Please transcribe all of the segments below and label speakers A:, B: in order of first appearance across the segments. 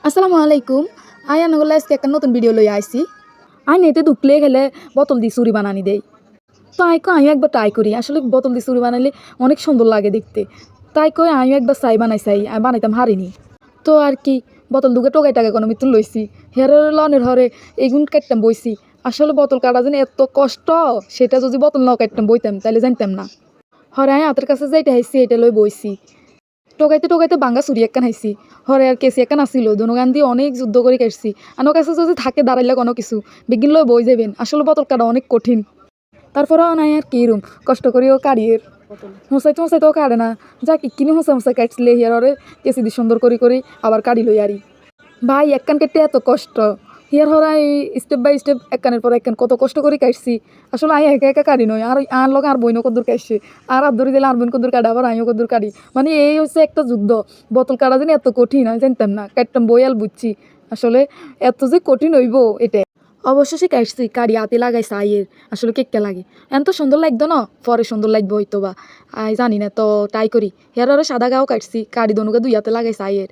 A: আসসালামু আলাইকুম। আনগুলো আজকে একটা নতুন ভিডিও লই আইছি। এতে দুকলে খেলে বোতল দিয়ে চুরি বানানি দেই। তো আমি একবার ট্রাই করি। আসলে বোতল দিয়ে চুরি বানাইলে অনেক সুন্দর লাগে দেখতে। তাই কই আমি একবার বানাই আমি বানাইতাম হারিনি। তো আর কি বোতল দুগে টোকাই টাকা কোনো মিতুন লইছি। হেয়ারের লনের হরে এইগুন কাটতাম বইছি। আসলে বোতল কাটা যেন এত কষ্ট, সেটা যদি বোতল ন কাটতাম বইতাম তাহলে জানতাম না। হরে আমি হাতের কাছে যেটা হাইছি এটা লই বইছি। টোকাইতে টোকাইতে বাঙ্গা চুরি একখান হাইছি। হরে আর কেসি একখান আসিল দুনুগান দিয়ে অনেক যুদ্ধ করে কাটছি। আনোর কাছে যদি থাকে দাঁড়াইলে কোনো কিছু বিগিন লই বই যাবেন। আসলে বোতল কাটা অনেক কঠিন। তারপরেও নাই আর কি রুম কষ্ট করিও কাড়িয়ে হোঁসাইতেও কাটে না। যাক ইকিনি হোঁসাই কাটছিলে হিয়ার হরে কেসি দিয়ে সুন্দর করি আবার কাড়ি লই আরি ভাই একখান কেটে এত কষ্ট। হিয়ার হরাই স্টেপ বাই স্টেপ একখানের পর একখান কত কষ্ট করে কাটছি। আসলে একা একা কাড়ি নয় আর লগে আর বইনও কদ্দুর কাটছে আর ধরে দিলে আর বইন কদ্দুর কাটে আবার আমিও কদ্দুর কাড়ি। মানে এই হচ্ছে একটা যুদ্ধ। বোতল কাটা যেন এত কঠিন আমি জানতাম না, কাটতাম বই আর বুঝছি আসলে এত যে কঠিন হইব এটা। অবশেষে কাটছি কাড়ি হাতে লাগাইছে আসলে কেকটা লাগে এত সুন্দর লাগতো না, পরে সুন্দর লাগবে হয়তো বা জানি না। তো ট্রাই করি হেয়ার সাদা গাও কাটছি কাড়ি দনুকে দুই হাতে লাগাইছে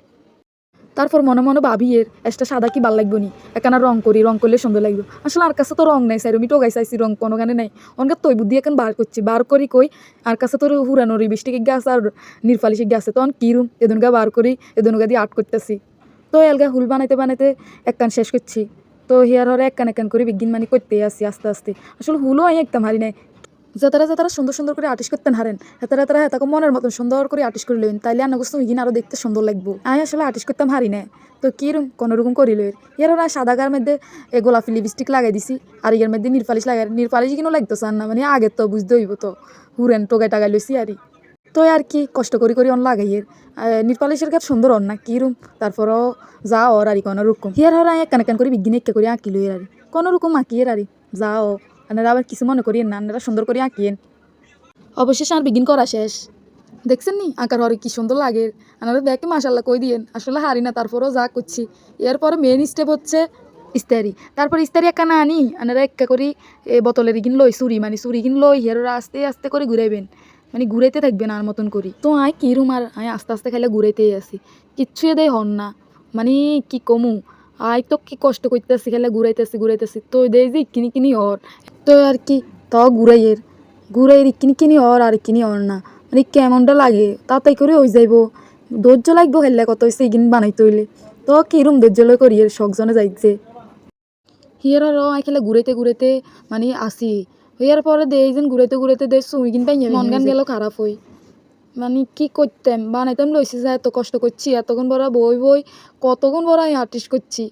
A: তারপর মনে মনে ভাবি একটা সাদা কি ভাল লাগবো নি এখানে রং করলে সুন্দর লাগবে। আসলে আর কাছে তো রং নাই সাইরমি টোগাই চাইছি রং কোনো গানে নাই অনকে তৈ বুদ্ধি এখন বার করছি বার করি কই আর কাছে তোর হুরানো রিবিস্টিক গাছ আর নিরফালিশিক গাছে তখন কি রুম এদনগা বার করি এদনগা দিয়ে আর্ট করতেছি। তো এলগা হুল বানাইতে বানাইতে একখান শেষ করছি। তো হিয়ার হরে একখান করে বিজ্ঞান মানে করতে আসি আস্তে আস্তে। আসলে হুলও একদম হারি নাই। যাতারা সুন্দর সুন্দর করে আর্টিস্ট করতেন হারেন তারা তাকে মনের মতন সুন্দর করে আর্টিস্ট করে লইন তাইলে আনা গোস্ত হিগিন আরও দেখতে সুন্দর লাগবো। আমি আসলে আর্টিস্ট করতাম হারি না। তো কিরম কোনোরকম করি লইর ইয়ার ওরা সাদা গার মধ্যে গোলাপি লিপস্টিক লাগাই দিছি আর ইয়ার মধ্যে নিরপালিশ লাগাই নিরপালিশ কিনো লাগতো চান না মানে আগে তো বুঝতে হইব তো হুরেন টোগাই টাগাই লইছি আরই। তো আর কি কষ্ট করি অন লাগাইয়ের নিরপালিশের গাছ সুন্দর অন না কিরম তারপরও যা ওর আরি কোনো রকম হিয়ার হরা একখান করে বিজ্ঞান একা করে আঁকি লইয়ের আরি কোনো রকম আঁকিয়ের আরি যাও আপনারা আবার কিছু মনে করিয়েন না, আপনারা সুন্দর করে আঁকিয়েন। অবশেষে আর বিগিন করা শেষ। দেখছেন নি আঁকার হরে কি সুন্দর লাগে আপনারা দেখে মাশাল্লাহ কই দিয়েন। আসলে হারি না তারপরেও যা করছি। এরপরে মেন স্টেপ হচ্ছে ইস্তারি। তারপর ইস্তারি একা না আনি আপনারা একা করি বোতলের ইগিন লই চুরি কিন লই হেরোরা আস্তে আস্তে করে ঘুরাইবেন মানে ঘুরাইতে থাকবেন আর মতন করি। তো কি রুম আর আস্তে আস্তে খাইলে ঘুরাইতেই আসি কিচ্ছুই দেয় হন না মানে কি কমু তো কি কষ্ট করতেছি খেলে ঘুরাইতেছি তো দেয় যে কিনি ওর তো আর কি তাও ঘুরাই কিনি ওর আর কিনি ওর না মানে কেমনটা লাগে তাড়াতাড়ি করে হয়ে যাইব ধৈর্য লাগবো খেললে কত হয়েছে এগিন বানাইতে হইলে। তো কিরম ধৈর্য লয় করি শখজনে যাইছে হিয়ার খেলে ঘুরাইতে মানে আসি হইয়ার পরে দে যেন ঘুরাইতে দে সুই কিন পাই মন গান গেল খারাপ হই মানে কি করতাম বানাইতাম লইছি যে এত কষ্ট করছি এতক্ষণ বড় বই কতক্ষণ বড় আমি আর্টিস্ট করছি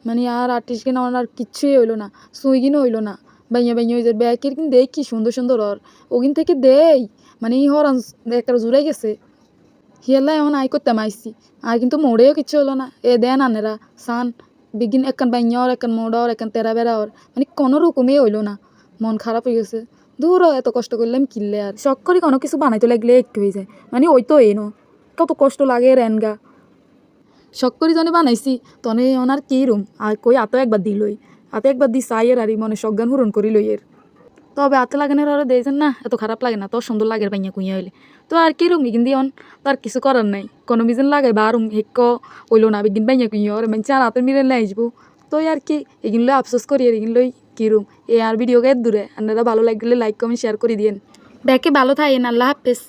A: মানে আর আর্টিস্ট কিনা আর কিচ্ছুই হইলো না সুই কিনা হইলো না বাইয়া হয়ে যায় ব্যাকের কিন্তু দেই কি সুন্দর ওর ওগিন থেকে দেই মানে হর একটা জুড়াই গেছে হিয়াল্লা এমন করতাম আইসি আর কিন্তু মোড়েও কিচ্ছু হলো না দেন আনেরা সান বিগিন একখান বাইয়া ওর একখান মোড়া ওর একখান তেরা বেড়া ওর মানে কোনো রকমই হইলো না মন খারাপ হয়ে গেছে। দূর এত কষ্ট করলাম কিনলে আর শখ করি কোনো কিছু বানাইতে লাগলে একটু হয়ে যায় মানে ওই তো কত কষ্ট লাগে রেনগা শখ করি জনে বানাইছি তনে ওনার কি রুম আর কই একবার দি চাইয়ের আর মনে সজ্ঞান পূরণ করি লইয়ের। তবে হাতে লাগানোর আরও দিয়েছেন না এত খারাপ লাগে না তো সুন্দর লাগে বাইয়া কুইয়া হইলে। তো আর কি রুম ইগিন দিয়ন তো আর কিছু করার নাই কোনো বিজন লাগাই বা রুম হেক্ক হইলো না বিগিন বাইয়া কুইয়া ওর মানে আর হাতের মিলে লাই আসবো। তো আর কি এগিন লই আফসোস করি আর এগিন লই কি রুম আর ভিডিও গায়ে দূরে আপনারা ভালো লাগলে লাইক কমেন্ট শেয়ার করে দিয়েন। দেখে ভালো থাকেন, আল্লাহ হাফেজ।